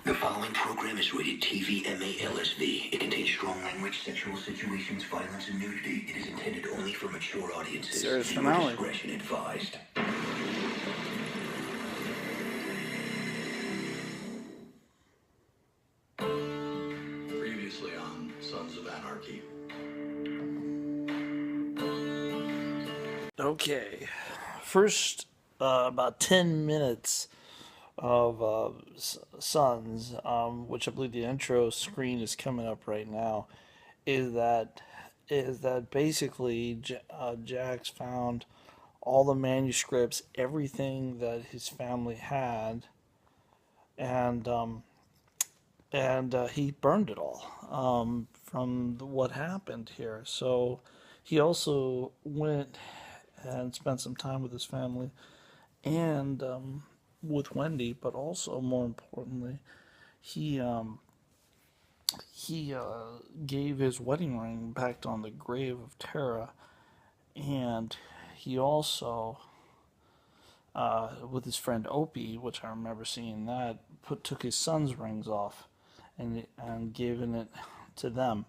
The following program is rated TV MALSV. It contains strong language, sexual situations, violence, and nudity. It is intended only for mature audiences. Series Viewer finale. discretion advised. Previously on Sons of Anarchy. Okay, first about 10 minutes of Sons, which I believe the intro screen is coming up right now, is that basically Jax found all the manuscripts, everything that his family had, and he burned it all from what happened here. So he also went and spent some time with his family and with Wendy, but also more importantly, he gave his wedding ring back on the grave of Tara, and he also, with his friend Opie, which I remember seeing that, took his son's rings off and given it to them,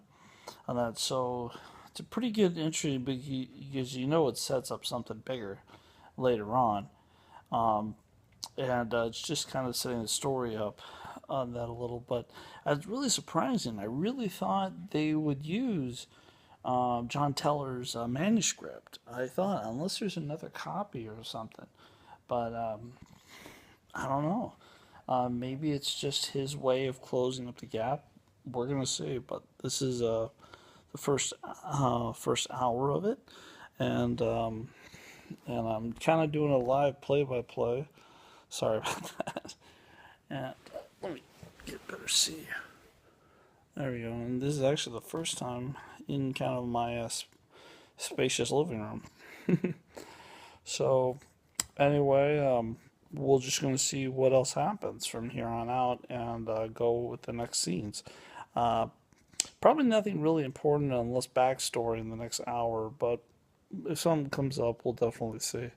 and that. So it's a pretty good entry because it sets up something bigger later on. And it's just kind of setting the story up on that a little. But it's really surprising. I really thought they would use John Teller's manuscript. I thought, unless there's another copy or something. But I don't know. Maybe it's just his way of closing up the gap. We're going to see. But this is the first hour of it. And I'm kind of doing a live play-by-play. Sorry about that. And let me get better see. There we go. And this is actually the first time in kind of my spacious living room. So anyway, we're just going to see what else happens from here on out and go with the next scenes. Probably nothing really important unless backstory in the next hour, but if something comes up, we'll definitely see.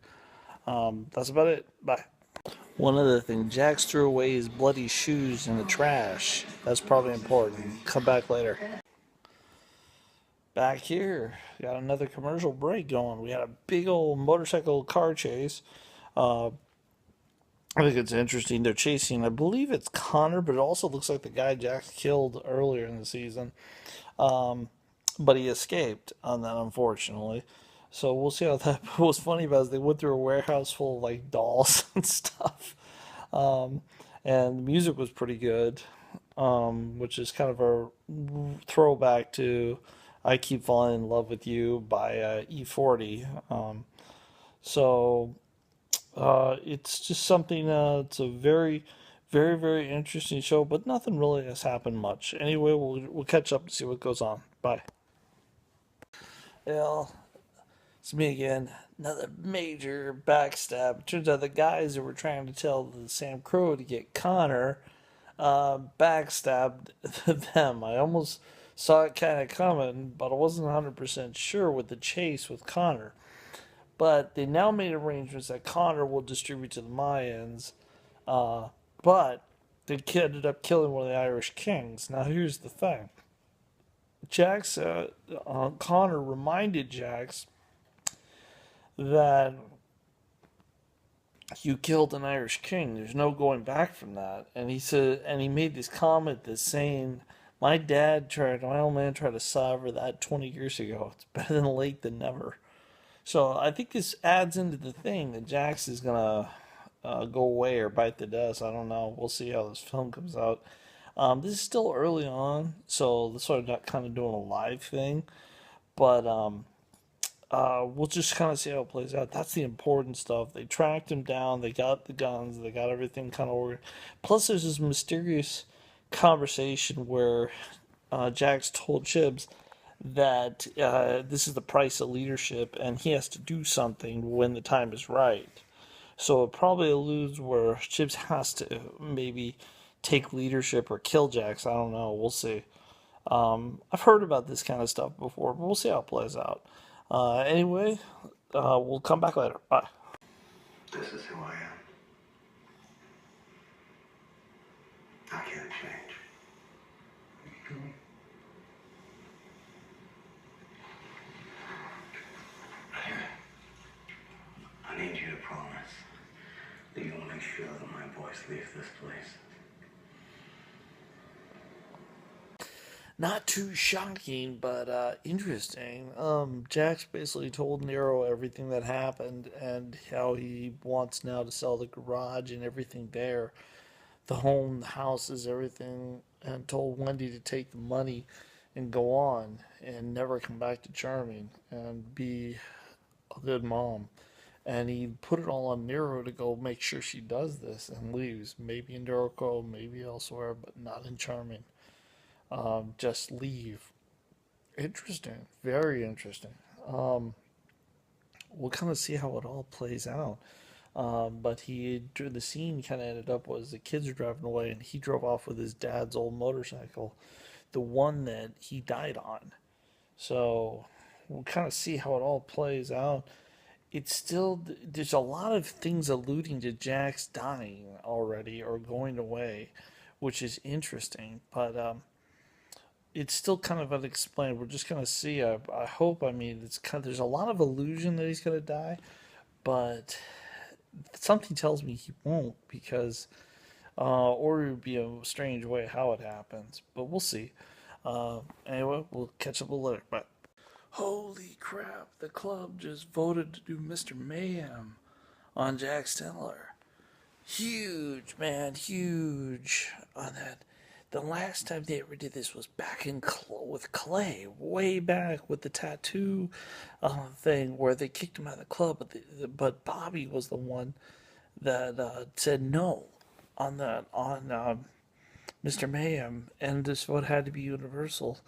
That's about it. Bye. One other thing, Jax threw away his bloody shoes in the trash. That's probably important. Come back later. Back here, got another commercial break going. We had a big old motorcycle car chase. I think it's interesting. They're chasing, I believe it's Connor, but it also looks like the guy Jax killed earlier in the season. But he escaped on that, unfortunately. So we'll see how that. What's funny about it is they went through a warehouse full of like dolls and stuff, and the music was pretty good, which is kind of a throwback to "I Keep Falling in Love with You" by E40. So it's just something. It's a very, very, very interesting show, but nothing really has happened much. Anyway, we'll catch up and see what goes on. Bye. Well, it's me again. Another major backstab. Turns out the guys that were trying to tell the Sam Crow to get Connor backstabbed them. I almost saw it kind of coming, but I wasn't 100% sure with the chase with Connor. But they now made arrangements that Connor will distribute to the Mayans, but they ended up killing one of the Irish kings. Now here's the thing. Connor reminded Jax that you killed an Irish king. There's no going back from that. And he said, and he made this comment that's saying, my old man tried to solve that 20 years ago. It's better than late than never. So I think this adds into the thing that Jax is going to go away or bite the dust. I don't know. We'll see how this film comes out. This is still early on, so this is not kind of doing a live thing. But we'll just kind of see how it plays out. That's the important stuff. They tracked him down. They got the guns. They got everything kind of ordered. Plus, there's this mysterious conversation where Jax told Chibs that this is the price of leadership, and he has to do something when the time is right. So it probably alludes where Chibs has to maybe take leadership or kill Jax. I don't know. We'll see. I've heard about this kind of stuff before, but we'll see how it plays out. Anyway, we'll come back later. Bye. This is who I am. I can't change. I need you to promise that you'll make sure that my boys leave this place. Not too shocking, but interesting. Jax basically told Nero everything that happened and how he wants now to sell the garage and everything there, the home, the houses, everything, and told Wendy to take the money and go on and never come back to Charming and be a good mom. And he put it all on Nero to go make sure she does this and leaves. Maybe in Duraco, maybe elsewhere, but not in Charming. Just leave. Interesting. Very interesting. Um, we'll kind of see how it all plays out. But the scene kind of ended up was the kids are driving away and he drove off with his dad's old motorcycle, the one that he died on. So we'll kind of see how it all plays out. It's still, there's a lot of things alluding to Jax dying already or going away, which is interesting. But it's still kind of unexplained. We're just gonna see. I hope. I mean, it's kind of, there's a lot of illusion that he's gonna die, but something tells me he won't because, or it would be a strange way how it happens. But we'll see. Anyway, we'll catch up a little later. Bye. Holy crap! The club just voted to do Mr. Mayhem on Jax Teller. Huge, man, huge on that. The last time they ever did this was back in with Clay, way back with the tattoo thing where they kicked him out of the club, but Bobby was the one that said no on Mr. Mayhem, and this vote had to be universal,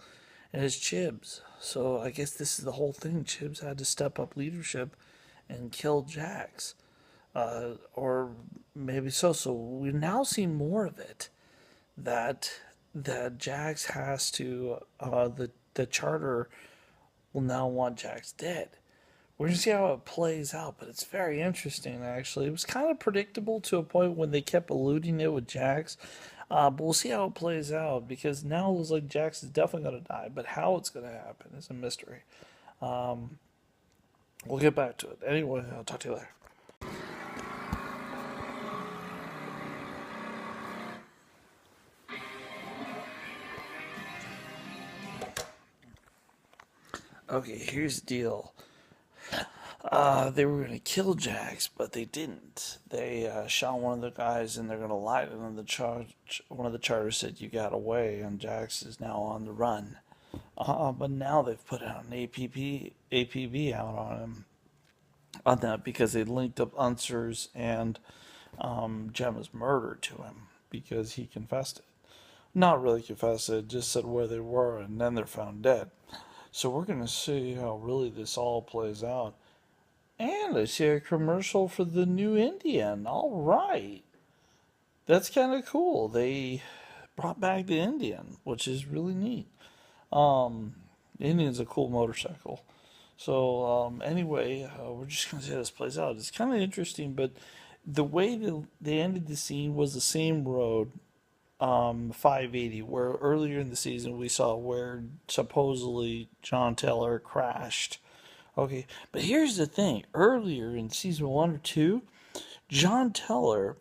and it's Chibs. So I guess this is the whole thing. Chibs had to step up leadership and kill Jax, or maybe so. So we've now seen more of it that Jax has to the charter will now want Jax dead. We're gonna see how it plays out, but it's very interesting actually. It was kind of predictable to a point when they kept eluding it with Jax. But we'll see how it plays out because now it looks like Jax is definitely gonna die, but how it's gonna happen is a mystery. We'll get back to it. Anyway, I'll talk to you later. Okay, here's the deal. They were going to kill Jax, but they didn't. They shot one of the guys, and they're going to lie to them. One of the charters said you got away, and Jax is now on the run. But now they've put out an APB out on him, on that because they linked up Unser's and Gemma's murder to him because he confessed it. Not really confessed it, just said where they were, and then they're found dead. So we're going to see how really this all plays out. And I see a commercial for the new Indian. All right. That's kind of cool. They brought back the Indian, which is really neat. The Indian's a cool motorcycle. So anyway, we're just going to see how this plays out. It's kind of interesting, but the way they ended the scene was the same road, 580, where earlier in the season we saw where supposedly John Taylor crashed. Okay, but here's the thing. Earlier in season 1 or 2, John Teller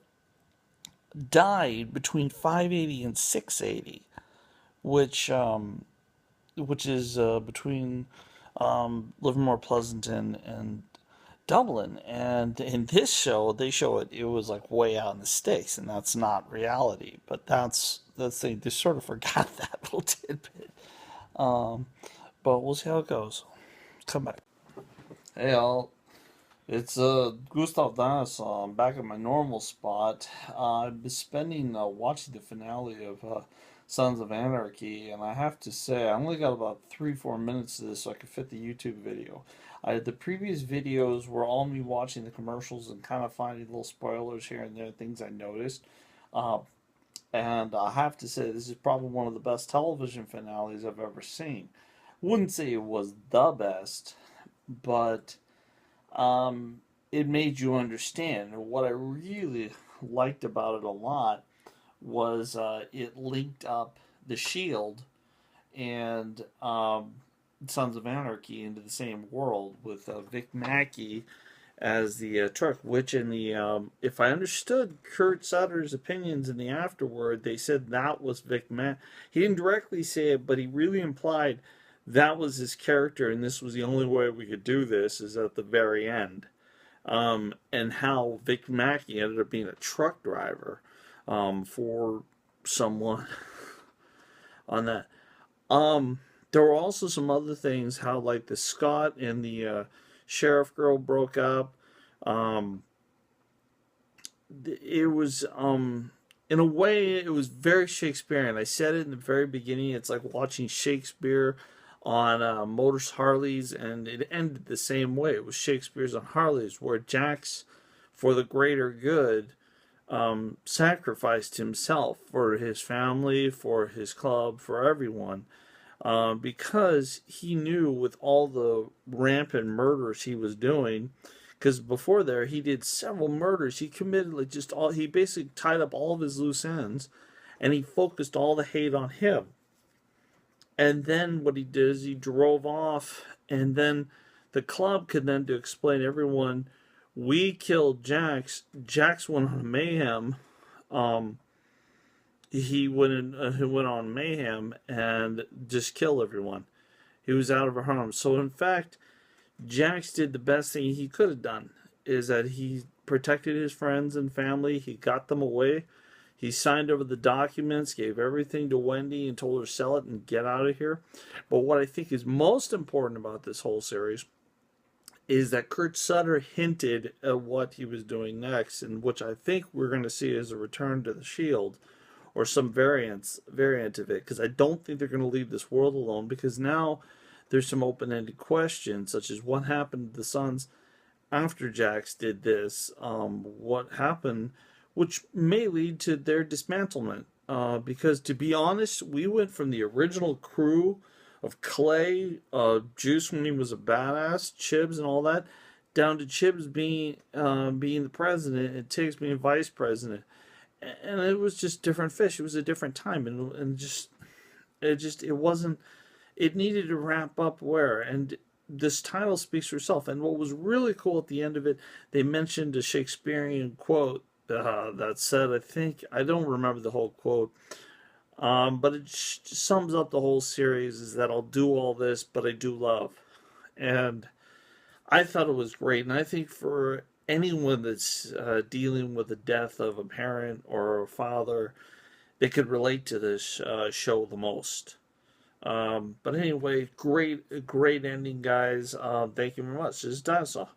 died between 580 and 680, which is between Livermore, Pleasanton, and Dublin. And in this show, they show it was like way out in the sticks, and that's not reality. But that's they sort of forgot that little tidbit. But we'll see how it goes. Come back. Hey all, it's Gustav Dinosaur. I'm back at my normal spot. I've been spending watching the finale of Sons of Anarchy, and I have to say I only got about 3-4 minutes of this so I could fit the YouTube video. The previous videos were all me watching the commercials and kind of finding little spoilers here and there, things I noticed. And I have to say this is probably one of the best television finales I've ever seen. Wouldn't say it was the best, but it made you understand. What I really liked about it a lot was it linked up the Shield and Sons of Anarchy into the same world with Vic Mackey as the Turk, which in the if I understood Kurt Sutter's opinions in the afterword, they said that was Vic Mackey. He didn't directly say it, but he really implied that was his character, and this was the only way we could do this is at the very end. And how Vic Mackey ended up being a truck driver for someone on that. There were also some other things, how like the Scott and the sheriff girl broke up. It was in a way it was very Shakespearean. I said it in the very beginning. It's like watching Shakespeare on Motors Harleys, and it ended the same way. It was Shakespeare's on Harleys, where Jax, for the greater good, sacrificed himself for his family, for his club, for everyone, because he knew with all the rampant murders he was doing, because before there he did several murders. He committed like just all. He basically tied up all of his loose ends, and he focused all the hate on him. And then what he did is he drove off, and then the club could then to explain to everyone, we killed Jax. Jax went on mayhem. He went on mayhem and just killed everyone. He was out of harm. So in fact, Jax did the best thing he could have done, is that he protected his friends and family. He got them away. He signed over the documents, gave everything to Wendy, and told her sell it and get out of here. But what I think is most important about this whole series is that Kurt Sutter hinted at what he was doing next, and which I think we're going to see as a return to the Shield, or some variant of it, because I don't think they're going to leave this world alone, because now there's some open-ended questions, such as what happened to the Sons after Jax did this, what happened, which may lead to their dismantlement. Because to be honest, we went from the original crew of Clay, Juice when he was a badass, Chibs and all that, down to Chibs being the president and Tiggs being vice president, and it was just different fish. It was a different time, and it wasn't. It needed to wrap up where, and this title speaks for itself. And what was really cool at the end of it, they mentioned a Shakespearean quote that said, I don't remember the whole quote, but it sums up the whole series, is that I'll do all this, but I do love. And I thought it was great. And I think for anyone that's dealing with the death of a parent or a father, they could relate to this show the most. But anyway, great ending, guys. Thank you very much. This is Dinosaur.